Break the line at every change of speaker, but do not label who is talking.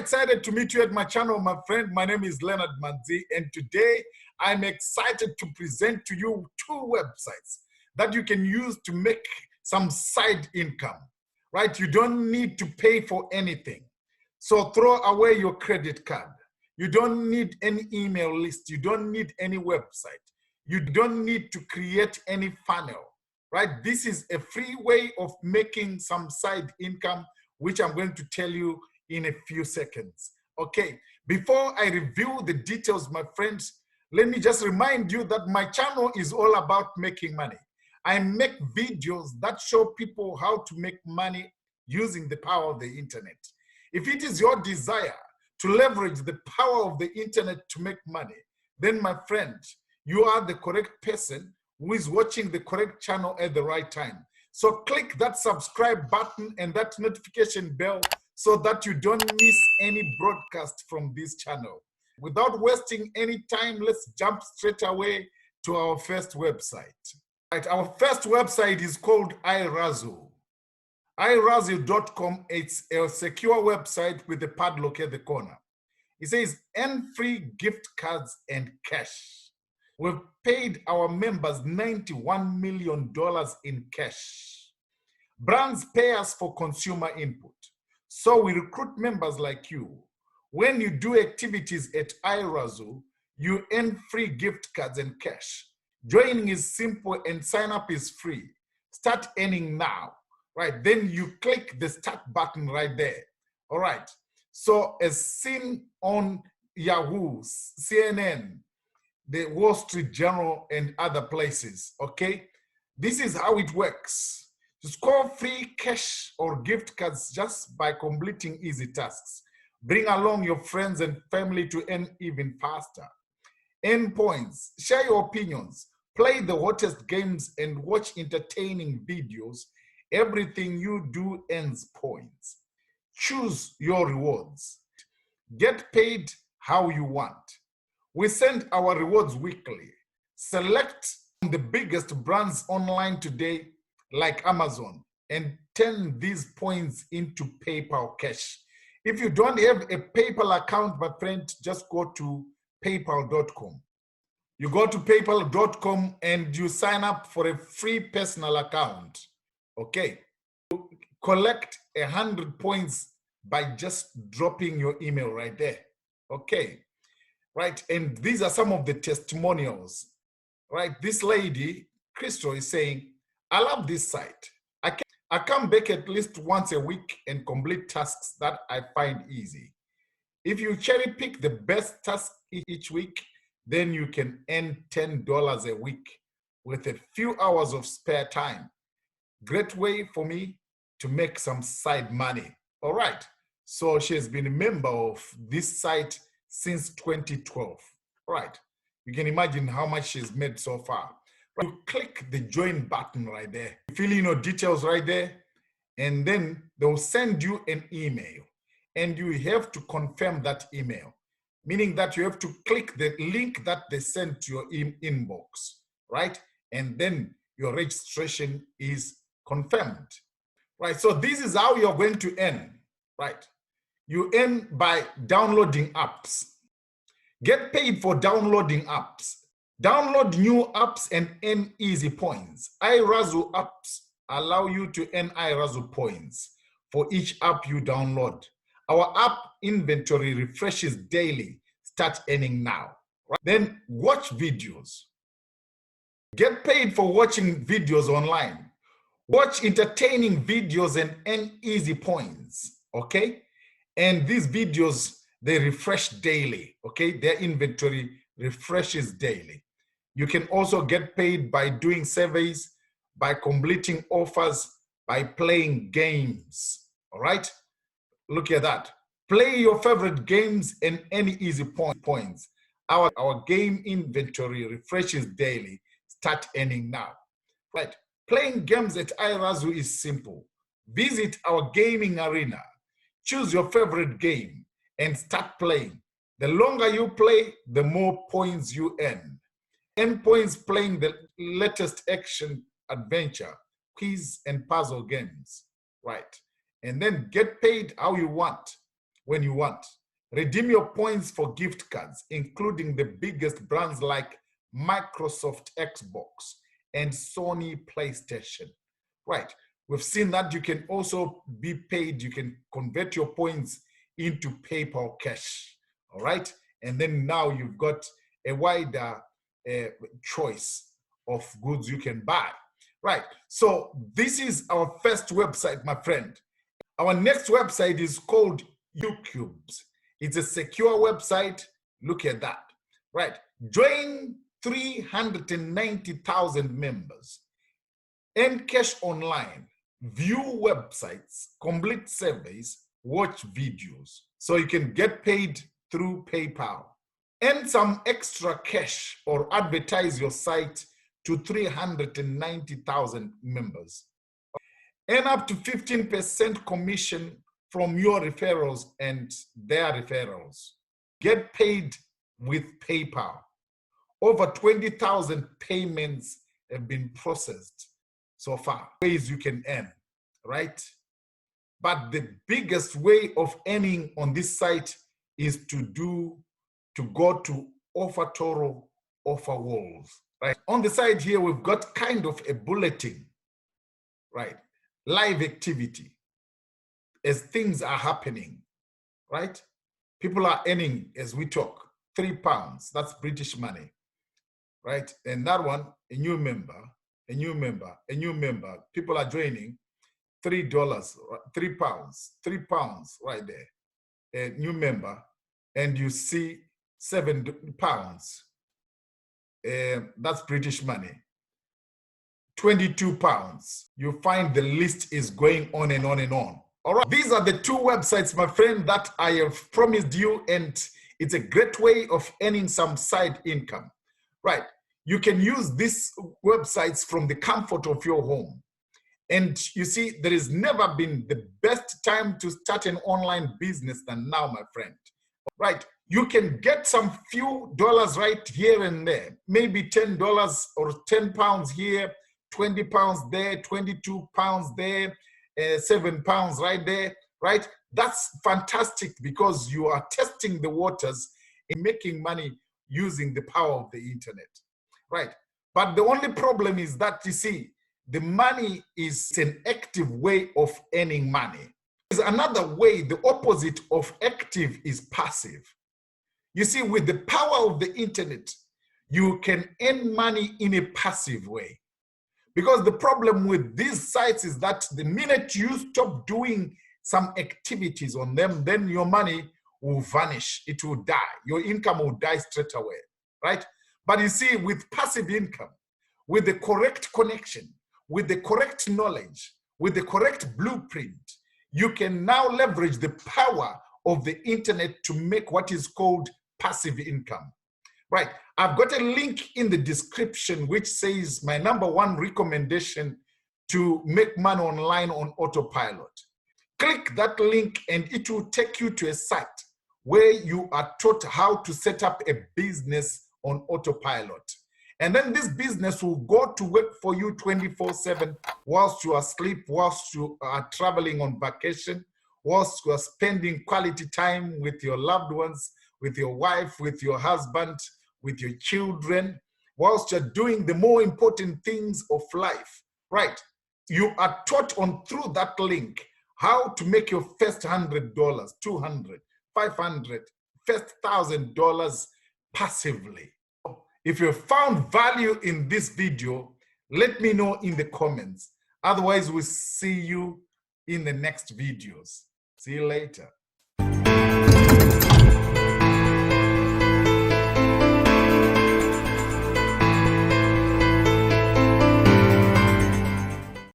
excited to meet you at my channel, my friend. My name is Leonard Manzi, and today I'm excited to present to you two websites that you can use to make some side income, right? You don't need to pay for anything. So throw away your credit card. You don't need any email list. You don't need any website. You don't need to create any funnel, right? This is a free way of making some side income, which I'm going to tell you in a few seconds. Okay, before I review the details, my friends, let me just remind you that my channel is all about making money. I make videos that show people how to make money using the power of the internet. If it is your desire to leverage the power of the internet to make money, then my friend, you are the correct person who is watching the correct channel at the right time. So click that subscribe button and that notification bell so that you don't miss any broadcast from this channel. Without wasting any time, let's jump straight away to our first website. Right, our first website is called iRazzle. iRazzle.com. It's a secure website with a padlock at the corner. It says, earn free gift cards and cash. We've paid our members $91 million in cash. Brands pay us for consumer input. So we recruit members like you. When you do activities at iRazzle, you earn free gift cards and cash. Joining is simple and sign up is free. Start earning now, right? Then you click the start button right there. All right. So as seen on Yahoo, CNN, the Wall Street Journal, and other places, okay? This is how it works. To score free cash or gift cards just by completing easy tasks. Bring along your friends and family to earn even faster. Earn points, share your opinions, play the hottest games, and watch entertaining videos. Everything you do earns points. Choose your rewards. Get paid how you want. We send our rewards weekly. Select the biggest brands online today, like Amazon, and turn these points into PayPal cash. If you don't have a PayPal account, my friend, just go to paypal.com. You go to paypal.com and you sign up for a free personal account. Okay. You collect 100 points by just dropping your email right there. Okay. Right. And these are some of the testimonials. Right. This lady, Crystal, is saying, I love this site. I come back at least once a week and complete tasks that I find easy. If you cherry pick the best task each week, then you can earn $10 a week with a few hours of spare time. Great way for me to make some side money. All right. So she has been a member of this site since 2012. All right. You can imagine how much she's made so far. You click the join button right there. You fill in your details right there, and then they'll send you an email. And you have to confirm that email, meaning that you have to click the link that they sent to your inbox, right? And then your registration is confirmed, right? So this is how you're going to earn, right? You earn by downloading apps. Get paid for downloading apps. Download new apps and earn easy points. iRazzle apps allow you to earn iRazzle points for each app you download. Our app inventory refreshes daily. Start earning now. Right? Then watch videos. Get paid for watching videos online. Watch entertaining videos and earn easy points. Okay? And these videos, they refresh daily. Okay? Their inventory refreshes daily. You can also get paid by doing surveys, by completing offers, by playing games. All right? Look at that. Play your favorite games and any easy points. Our game inventory refreshes daily. Start earning now. Right? Playing games at iRazzle is simple. Visit our gaming arena. Choose your favorite game and start playing. The longer you play, the more points you earn. Earn points playing the latest action adventure, quiz, and puzzle games. Right? And then get paid how you want. when you want. Redeem your points for gift cards, including the biggest brands like Microsoft Xbox and Sony PlayStation. Right. We've seen that you can also be paid. You can convert your points into PayPal cash. All right. And then now you've got a wider choice of goods you can buy. Right. So this is our first website, my friend. Our next website is called Ucubes. It's a secure website. Look at that. Right. Join 390,000 members. Earn cash online. View websites. Complete surveys. Watch videos. So you can get paid through PayPal. Earn some extra cash or advertise your site to 390,000 members. Earn up to 15% commission from your referrals and their referrals. Get paid with PayPal. Over 20,000 payments have been processed so far. Ways you can earn, right? But the biggest way of earning on this site is to go to Offer Toro, Offer Walls, right? On the side here, we've got kind of a bulletin, right? Live activity as things are happening, right? People are earning as we talk, £3, that's British money, right? And that one, a new member, people are joining, $3, £3 right there, a new member, and you see £7, that's British money. £22. You find the list is going on and on and on. All right, these are the two websites, my friend, that I have promised you, and it's a great way of earning some side income. Right, you can use these websites from the comfort of your home. And you see, there has never been the best time to start an online business than now, my friend. Right, you can get some few dollars right here and there, maybe $10 or £10 here, £20 there, £22 there, £7 right there, right? That's fantastic because you are testing the waters in making money using the power of the internet, right? But the only problem is that, you see, the money is an active way of earning money. There's another way, the opposite of active is passive. You see, with the power of the internet, you can earn money in a passive way. Because the problem with these sites is that the minute you stop doing some activities on them, then your money will vanish. It will die. Your income will die straight away, right? But you see, with passive income, with the correct connection, with the correct knowledge, with the correct blueprint, you can now leverage the power of the internet to make what is called passive income. Right, I've got a link in the description which says my #1 recommendation to make money online on AutoPilot. Click that link and it will take you to a site where you are taught how to set up a business on AutoPilot. And then this business will go to work for you 24/7 whilst you are asleep, whilst you are traveling on vacation, whilst you are spending quality time with your loved ones, with your wife, with your husband, with your children, whilst you're doing the more important things of life, right? You are taught on through that link how to make your first $100, $200, $500, first $1,000 passively. If you found value in this video, let me know in the comments. Otherwise, we'll see you in the next videos. See you later.